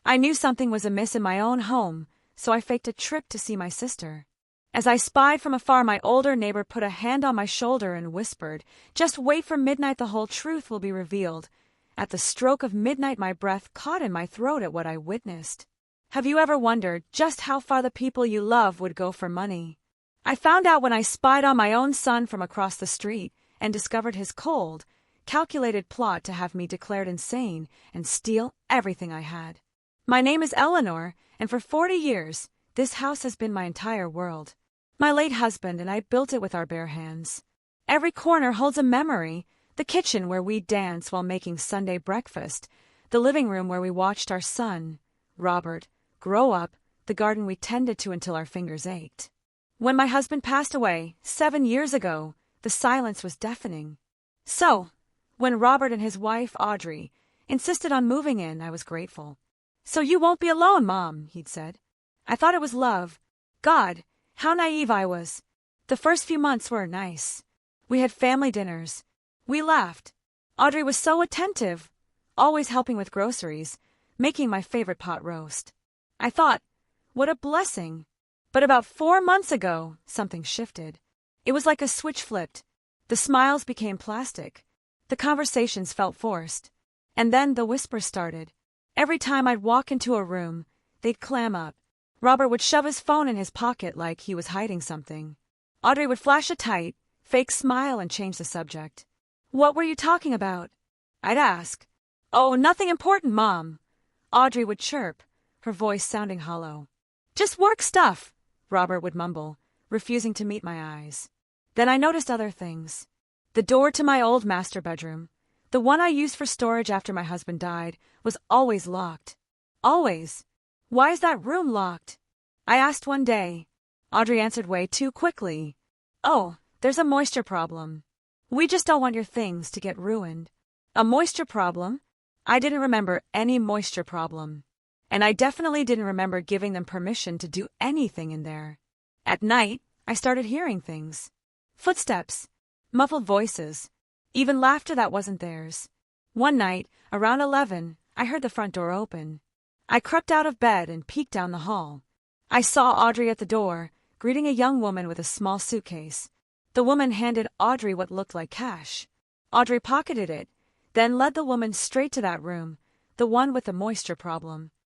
I knew something was amiss in my own home, so I faked a trip to see my sister. As I spied from afar, my older neighbor put a hand on my shoulder and whispered, "Just wait for midnight, the whole truth will be revealed." At the stroke of midnight, my breath caught in my throat at what I witnessed. Have you ever wondered just how far the people you love would go for money? I found out when I spied on my own son from across the street and discovered his cold, calculated plot to have me declared insane and steal everything I had. My name is Eleanor, and for 40 years, this house has been my entire world. My late husband and I built it with our bare hands. Every corner holds a memory: the kitchen where we danced while making Sunday breakfast, the living room where we watched our son, Robert, grow up, the garden we tended to until our fingers ached. When my husband passed away 7 years ago, the silence was deafening. So, when Robert and his wife, Audrey, insisted on moving in, I was grateful. "So you won't be alone, Mom," he'd said. I thought it was love. God, how naive I was. The first few months were nice. We had family dinners. We laughed. Audrey was so attentive, always helping with groceries, making my favorite pot roast. I thought, what a blessing. But about 4 months ago, something shifted. It was like a switch flipped. The smiles became plastic. The conversations felt forced. And then the whispers started. Every time I'd walk into a room, they'd clam up. Robert would shove his phone in his pocket like he was hiding something. Audrey would flash a tight, fake smile and change the subject. "What were you talking about?" I'd ask. "Oh, nothing important, Mom," Audrey would chirp, her voice sounding hollow. "Just work stuff," Robert would mumble, refusing to meet my eyes. Then I noticed other things. The door to my old master bedroom, the one I used for storage after my husband died, was always locked. Always. "Why is that room locked?" I asked one day. Audrey answered way too quickly. "Oh, there's a moisture problem. We just don't want your things to get ruined." A moisture problem? I didn't remember any moisture problem. And I definitely didn't remember giving them permission to do anything in there. At night, I started hearing things. Footsteps, muffled voices, even laughter that wasn't theirs. One night, around 11, I heard the front door open. I crept out of bed and peeked down the hall. I saw Audrey at the door, greeting a young woman with a small suitcase. The woman handed Audrey what looked like cash. Audrey pocketed it, then led the woman straight to that room, the one with the moisture problem.